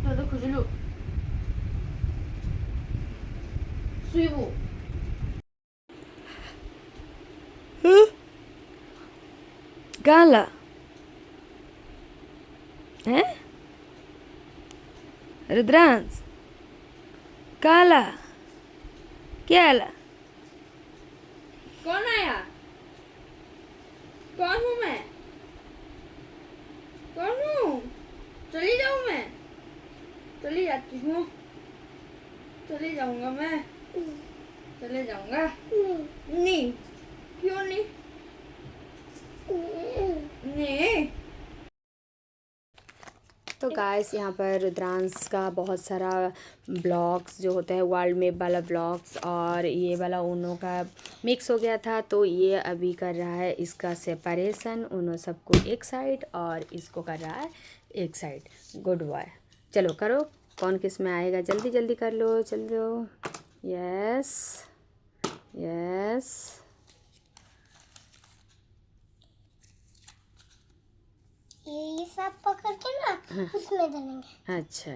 तो खुजलू सुईबू काला है रुद्रांश काला क्या आला कौन आया? कौन हूँ मैं? कौन हूँ? चली जाऊँ मैं? चली जाती हूँ, चली जाऊंगा मैं, चले जाऊंगा। नहीं, क्यों नहीं? नहीं। तो गाइस यहाँ पर रुद्रांश का बहुत सारा ब्लॉग्स जो होता है वर्ल्ड मैप वाला ब्लॉग्स और ये वाला उनो का मिक्स हो गया था, तो ये अभी कर रहा है इसका सेपरेशन, उनो सबको एक साइड और इसको कर रहा है एक साइड। गुड बॉय, चलो करो, कौन किस में आएगा, जल्दी जल्दी कर लो, चलो। यस यस, ये सब पकड़ के ना उसमें डालेंगे। अच्छा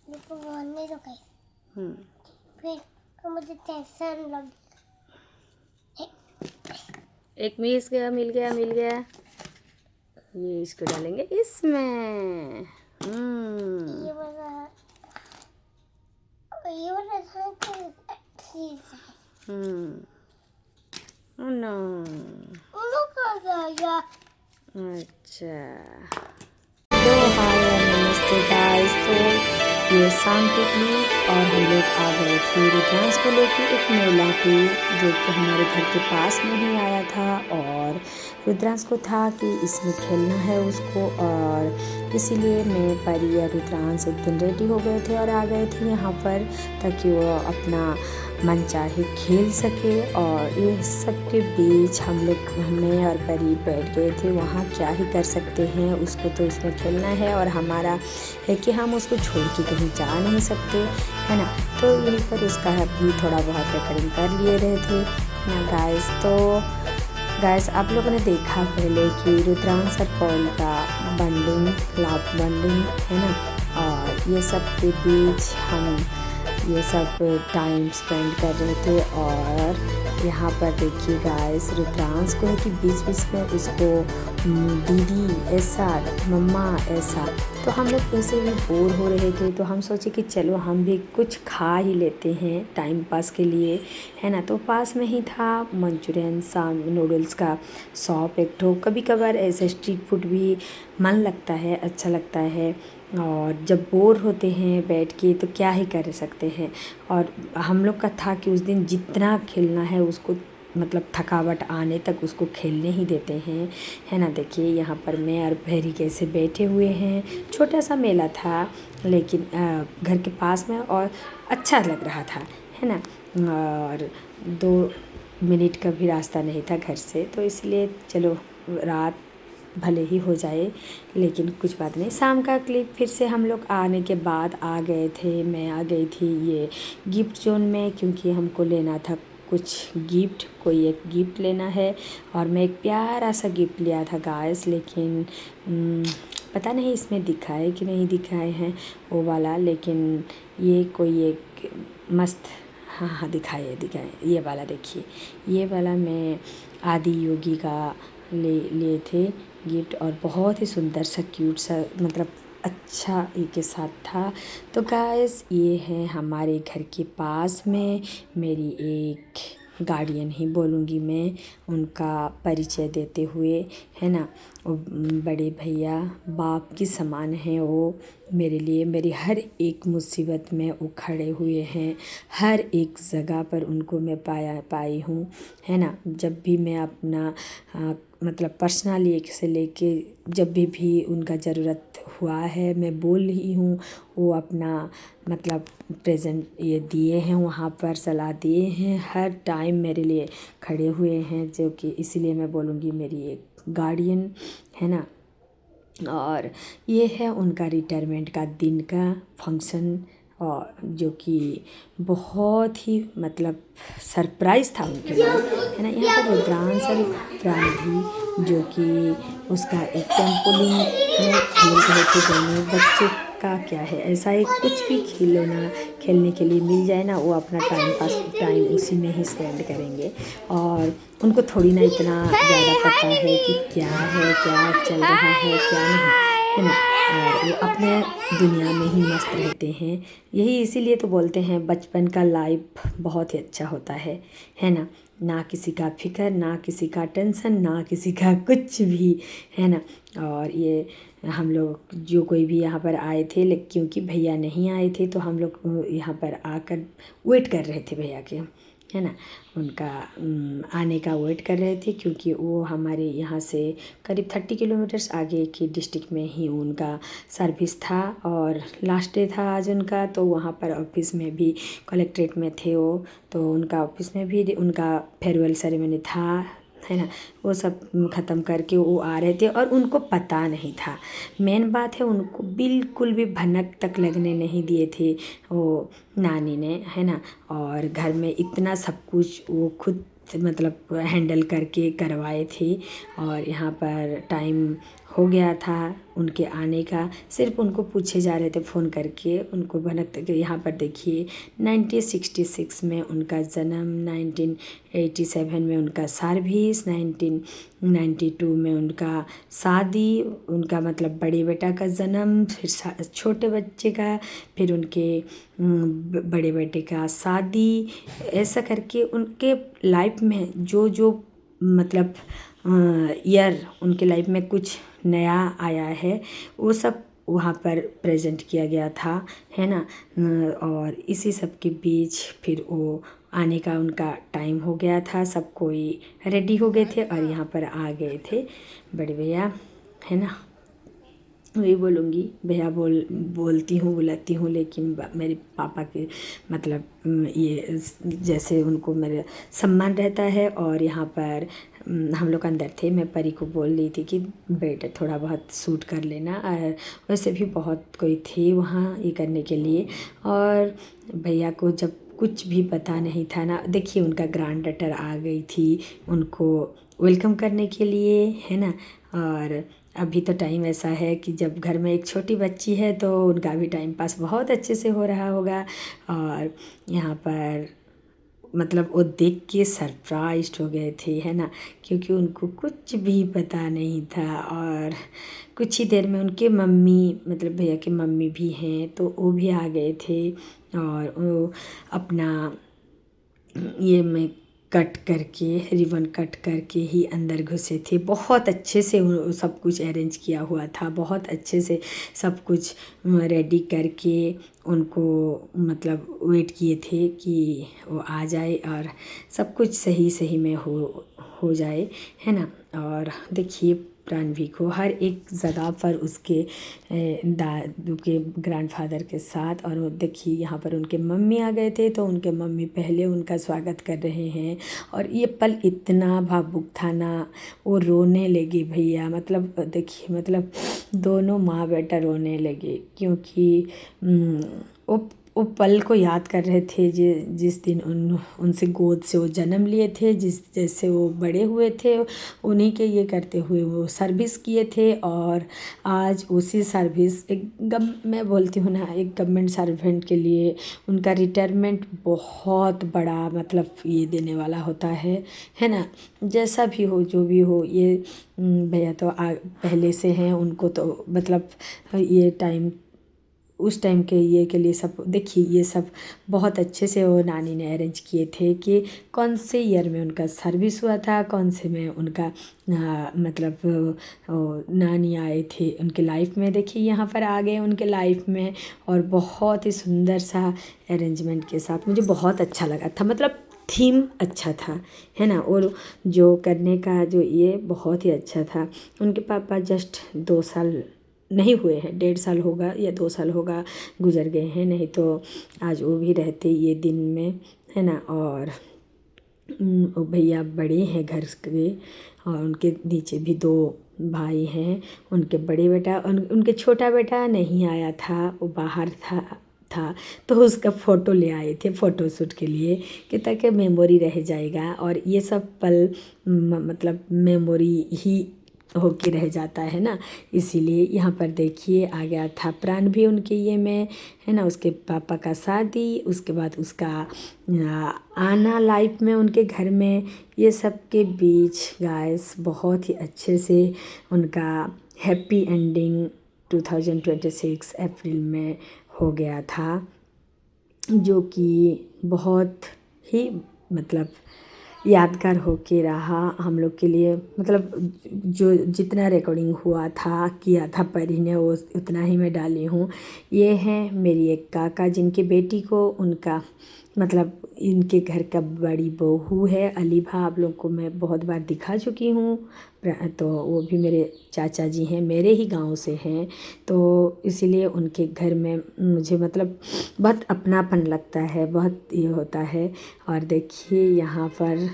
देखो बोलने तो कहीं फिर तो मुझे टेंशन लग। एक मिल गया, ये इसको डालेंगे इसमें। ये वाला था कि चीज है। नो उनको कर दिया। अच्छा, तो हाय और नमस्ते गाइस, तो ये शाम के क्लिप और हम लोग आ गए थे रुद्रांश को लेके एक मेला पे जो कि हमारे घर के पास में ही आया था, और रुद्रांश को था कि इसमें खेलना है उसको, और इसीलिए मैं परी और रुद्रांश एक दिन रेडी हो गए थे और आ गए थे यहाँ पर ताकि वो अपना मन चाहे खेल सके। और ये सब के बीच हम लोग, मैं और परी बैठ गए थे वहाँ, क्या ही कर सकते हैं, उसको तो इसमें खेलना है और हमारा है कि हम उसको छोड़ के कहीं जा नहीं सकते, है ना। तो यहीं पर उसका भी थोड़ा बहुत रिकॉर्डिंग कर लिए रहे थे ना गाइस। तो गाइस आप लोगों ने देखा पहले कि रुद्रांश और पॉल का बॉन्डिंग, लव बॉन्डिंग है ना, और ये सब के बीच हम ये सब टाइम स्पेंड कर रहे थे। और यहाँ पर देखिए गाइस रुद्रांश को है कि बीच बीच में उसको दीदी ऐसा, मम्मा ऐसा, तो हम लोग ऐसे भी बोर हो रहे थे, तो हम सोचे कि चलो हम भी कुछ खा ही लेते हैं टाइम पास के लिए, है ना। तो पास में ही था मंचूरियन नूडल्स का शॉप एक ठो, कभी कभार ऐसे स्ट्रीट फूड भी मन लगता है, अच्छा लगता है, और जब बोर होते हैं बैठ के तो क्या ही कर सकते हैं। और हम लोग का था कि उस दिन जितना खेलना है उसको, मतलब थकावट आने तक उसको खेलने ही देते हैं, है ना। देखिए यहाँ पर मैं और भैरी कैसे बैठे हुए हैं, छोटा सा मेला था लेकिन घर के पास में, और अच्छा लग रहा था, है ना। और 2 मिनट का भी रास्ता नहीं था घर से, तो इसलिए चलो रात भले ही हो जाए लेकिन कुछ बात नहीं। शाम का क्लिप फिर से हम लोग आने के बाद आ गए थे, मैं आ गई थी ये गिफ्ट जोन में, क्योंकि हमको लेना था कुछ गिफ्ट, कोई एक गिफ्ट लेना है, और मैं एक प्यारा सा गिफ्ट लिया था गाइस, लेकिन पता नहीं इसमें दिखाए कि नहीं दिखाए हैं वो वाला, लेकिन ये कोई एक मस्त, हाँ दिखाए, ये वाला देखिए, ये वाला मैं आदि योगी का लिए थे गिफ्ट, और बहुत ही सुंदर सा क्यूट सा, मतलब अच्छा ये के साथ था। तो गाइस ये है हमारे घर के पास में मेरी एक गार्डियन ही बोलूँगी मैं, उनका परिचय देते हुए, है ना। वो बड़े भैया बाप की समान हैं, वो मेरे लिए, मेरी हर एक मुसीबत में वो खड़े हुए हैं, हर एक जगह पर उनको मैं पाई हूँ, है ना। जब भी मैं अपना मतलब पर्सनली से लेके जब भी उनका ज़रूरत हुआ है मैं बोल रही हूँ, वो अपना मतलब प्रेजेंट ये दिए हैं, वहाँ पर सलाह दिए हैं, हर टाइम मेरे लिए खड़े हुए हैं, जो कि इसलिए मैं बोलूँगी मेरी एक गार्डियन, है ना। और ये है उनका रिटायरमेंट का दिन का फंक्शन, और जो कि बहुत ही मतलब सरप्राइज़ था उनके लिए, है ना। यहाँ पर रुद्रांश और गांधी जो कि उसका एक टेम्पोलिन में खेल रहे थे दोनों। बच्चे का क्या है, ऐसा है कुछ भी खिलौना खेलने के लिए मिल जाए ना, वो अपना टाइम उसी में ही स्पेंड करेंगे। और उनको थोड़ी ना इतना ज़्यादा पता है कि क्या है, क्या चल रहा है, क्या नहीं, है ना। और वो अपने दुनिया में ही मस्त रहते हैं। यही इसीलिए तो बोलते हैं बचपन का लाइफ बहुत ही अच्छा होता है ना। ना किसी का फिक्र, ना किसी का टेंशन, ना किसी का कुछ भी, है ना। और ये हम लोग जो कोई भी यहाँ पर आए थे, लेकिन क्योंकि भैया नहीं आए थे तो हम लोग यहाँ पर आकर वेट कर रहे थे भैया के, है ना। उनका आने का वेट कर रहे थे, क्योंकि वो हमारे यहाँ से करीब 30 किलोमीटर्स आगे की डिस्ट्रिक्ट में ही उनका सर्विस था और लास्ट डे था आज उनका। तो वहाँ पर ऑफिस में भी, कलेक्ट्रेट में थे वो, तो उनका ऑफिस में भी उनका फेयरवेल सेरेमनी था, है ना। वो सब ख़त्म करके वो आ रहे थे और उनको पता नहीं था। मेन बात है, उनको बिल्कुल भी भनक तक लगने नहीं दिए थे वो नानी ने, है ना। और घर में इतना सब कुछ वो खुद मतलब हैंडल करके करवाए थे। और यहाँ पर टाइम हो गया था उनके आने का, सिर्फ उनको पूछे जा रहे थे फ़ोन करके। उनको भनक तक, यहाँ पर देखिए 1966 में उनका जन्म, 1987 में उनका सर्विस, 1992 में उनका शादी, उनका मतलब बड़े बेटा का जन्म, फिर छोटे बच्चे का, फिर उनके बड़े बेटे का शादी। ऐसा करके उनके लाइफ में जो जो मतलब ईयर उनके लाइफ में कुछ नया आया है, वो सब वहाँ पर प्रेजेंट किया गया था, है ना। और इसी सब के बीच फिर वो आने का उनका टाइम हो गया था। सब कोई रेडी हो गए थे और यहाँ पर आ गए थे बड़े भैया, है ना। वही बोलूँगी, भैया बोलती हूँ, बुलाती हूँ, लेकिन मेरे पापा के मतलब ये जैसे उनको मेरा सम्मान रहता है। और यहाँ पर हम लोग अंदर थे, मैं परी को बोल रही थी कि बेटा थोड़ा बहुत शूट कर लेना। और वैसे भी बहुत कोई थे वहाँ ये करने के लिए। और भैया को जब कुछ भी पता नहीं था ना, देखिए उनका ग्रैंड डॉटर आ गई थी उनको वेलकम करने के लिए, है ना। और अभी तो टाइम ऐसा है कि जब घर में एक छोटी बच्ची है तो उनका भी टाइम पास बहुत अच्छे से हो रहा होगा। और यहाँ पर मतलब वो देख के सरप्राइज्ड हो गए थे, है ना, क्योंकि उनको कुछ भी पता नहीं था। और कुछ ही देर में उनके मम्मी, मतलब भैया के मम्मी भी हैं, तो वो भी आ गए थे। और वो अपना ये में कट करके, रिबन कट करके ही अंदर घुसे थे। बहुत अच्छे से वो सब कुछ अरेंज किया हुआ था, बहुत अच्छे से सब कुछ रेडी करके उनको मतलब वेट किए थे कि वो आ जाए और सब कुछ सही सही में हो जाए, है ना। और देखिए प्राणवी को हर एक जगह पर उसके दादू के ग्रैंडफादर के साथ, और वो देखिए यहाँ पर उनके मम्मी आ गए थे, तो उनके मम्मी पहले उनका स्वागत कर रहे हैं। और ये पल इतना भावुक था ना, वो रोने लगे भैया, मतलब देखिए मतलब दोनों माँ बेटा रोने लगे, क्योंकि वो पल को याद कर रहे थे जिस दिन उनसे गोद से वो जन्म लिए थे, जैसे वो बड़े हुए थे, उन्हीं के ये करते हुए वो सर्विस किए थे। और आज उसी सर्विस मैं बोलती हूँ ना, एक गवर्नमेंट सर्वेंट के लिए उनका रिटायरमेंट बहुत बड़ा मतलब ये देने वाला होता है ना। जैसा भी हो, जो भी हो, ये भैया तो पहले से हैं, उनको तो मतलब ये टाइम, उस टाइम के ये के लिए सब देखिए ये सब बहुत अच्छे से वो नानी ने अरेंज किए थे कि कौन से ईयर में उनका सर्विस हुआ था, कौन से में उनका मतलब नानी आए थे उनके लाइफ में। देखिए यहाँ पर आ गए उनके लाइफ में, और बहुत ही सुंदर सा अरेंजमेंट के साथ मुझे बहुत अच्छा लगा था, मतलब थीम अच्छा था, है ना। और जो करने का जो ये बहुत ही अच्छा था। उनके पापा जस्ट 2 साल नहीं हुए हैं, 1.5 साल होगा या 2 साल होगा गुजर गए हैं, नहीं तो आज वो भी रहते ये दिन में, है ना। और भैया बड़े हैं घर के, और उनके नीचे भी 2 भाई हैं। उनके बड़े बेटा, उनके छोटा बेटा नहीं आया था, वो बाहर था, तो उसका फ़ोटो ले आए थे फ़ोटोशूट के लिए कि ताकि मेमोरी रह जाएगा और ये सब पल मतलब मेमोरी ही होके रह जाता है ना। इसीलिए यहाँ पर देखिए आ गया था प्राण भी उनके ये में, है ना। उसके पापा का शादी, उसके बाद उसका आना लाइफ में उनके घर में, ये सब के बीच गाइस बहुत ही अच्छे से उनका हैप्पी एंडिंग 2026 अप्रैल में हो गया था, जो कि बहुत ही मतलब यादगार होके रहा हम लोग के लिए। मतलब जो जितना रिकॉर्डिंग हुआ था किया था परी ने वो उतना ही मैं डाली हूँ। ये हैं मेरी एक काका जिनकी बेटी को उनका मतलब इनके घर का बड़ी बहू है अलीभा, आप लोग को मैं बहुत बार दिखा चुकी हूँ। तो वो भी मेरे चाचा जी हैं, मेरे ही गांव से हैं, तो इसीलिए उनके घर में मुझे मतलब बहुत अपनापन लगता है, बहुत ये होता है। और देखिए यहाँ पर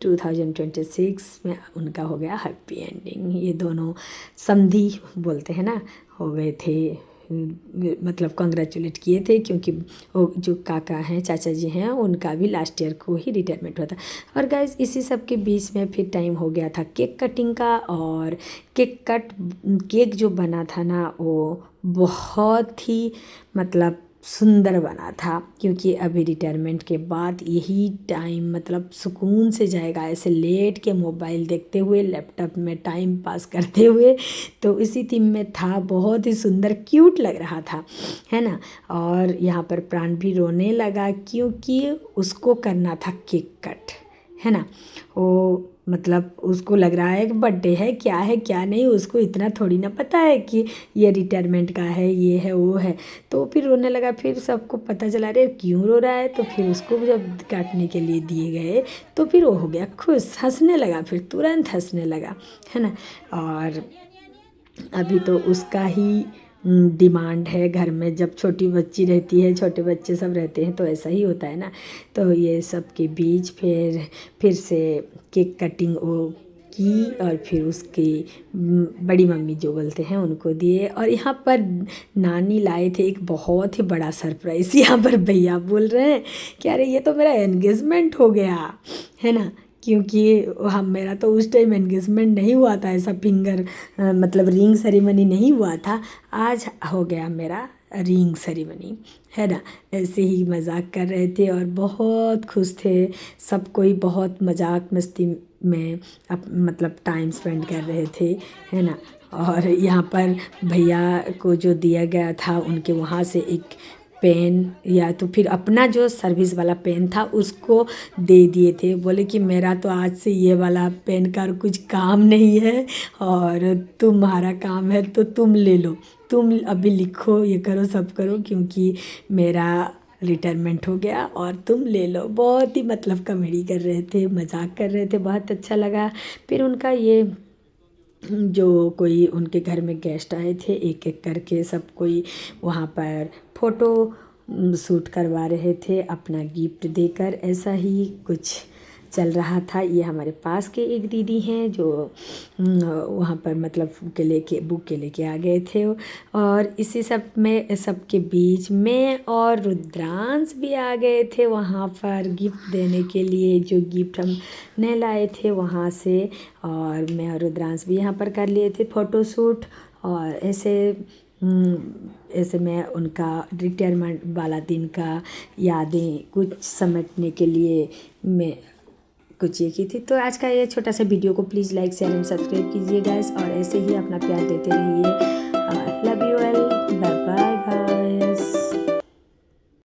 2026 में उनका हो गया हैप्पी एंडिंग। ये दोनों समधी बोलते हैं ना, हो गए थे, मतलब कंग्रेचुलेट किए थे, क्योंकि वो जो काका हैं चाचा जी हैं उनका भी लास्ट ईयर को ही रिटायरमेंट हुआ था। और गाइस इसी सब के बीच में फिर टाइम हो गया था केक कटिंग का, और केक जो बना था ना वो बहुत ही मतलब सुंदर बना था, क्योंकि अभी रिटायरमेंट के बाद यही टाइम मतलब सुकून से जाएगा ऐसे लेट के मोबाइल देखते हुए, लैपटॉप में टाइम पास करते हुए। तो इसी थीम में था, बहुत ही सुंदर क्यूट लग रहा था, है ना। और यहाँ पर प्राण भी रोने लगा क्योंकि उसको करना था केक कट, है ना। वो मतलब उसको लग रहा है कि बर्थडे है, क्या है क्या नहीं, उसको इतना थोड़ी ना पता है कि ये रिटायरमेंट का है, ये है वो है। तो फिर रोने लगा, फिर सबको पता चला अरे क्यों रो रहा है, तो फिर उसको जब काटने के लिए दिए गए तो फिर वो हो गया खुश, हंसने लगा, फिर तुरंत हंसने लगा, है ना। और अभी तो उसका ही डिमांड है घर में, जब छोटी बच्ची रहती है, छोटे बच्चे सब रहते हैं तो ऐसा ही होता है ना। तो ये सब के बीच फिर से केक कटिंग वो की, और फिर उसकी बड़ी मम्मी जो बोलते हैं उनको दिए। और यहाँ पर नानी लाए थे एक बहुत ही बड़ा सरप्राइज़। यहाँ पर भैया बोल रहे हैं कि अरे ये तो मेरा एंगेजमेंट हो गया, है ना, क्योंकि हम मेरा तो उस टाइम एंगेजमेंट नहीं हुआ था, ऐसा फिंगर मतलब रिंग सेरेमनी नहीं हुआ था, आज हो गया मेरा रिंग सेरेमनी, है ना। ऐसे ही मजाक कर रहे थे और बहुत खुश थे, सब कोई बहुत मजाक मस्ती में मतलब टाइम स्पेंड कर रहे थे, है ना। और यहाँ पर भैया को जो दिया गया था उनके वहाँ से एक पेन या तो फिर अपना जो सर्विस वाला पेन था उसको दे दिए थे, बोले कि मेरा तो आज से ये वाला पेन का कुछ काम नहीं है और तुम्हारा काम है तो तुम ले लो, तुम अभी लिखो, ये करो सब करो, क्योंकि मेरा रिटायरमेंट हो गया और तुम ले लो। बहुत ही मतलब कॉमेडी कर रहे थे, मजाक कर रहे थे, बहुत अच्छा लगा। फिर उनका ये जो कोई उनके घर में गेस्ट आए थे, एक एक करके सब कोई वहाँ पर फ़ोटो शूट करवा रहे थे अपना गिफ्ट देकर, ऐसा ही कुछ चल रहा था। ये हमारे पास के एक दीदी हैं जो वहाँ पर मतलब बुक के लेके आ गए थे। और इसी सब में सबके बीच में और रुद्रांश भी आ गए थे वहाँ पर गिफ्ट देने के लिए, जो गिफ्ट हम नहीं लाए थे वहाँ से। और मैं और रुद्रांश भी यहाँ पर कर लिए थे फ़ोटोशूट। और ऐसे मैं उनका रिटायरमेंट वाला दिन का यादें कुछ समेटने के लिए मैं कुछ ये की थी। तो आज का ये छोटा सा वीडियो को please like share and subscribe कीजिए गाइस, और ऐसे ही अपना प्यार देते रहिए। लव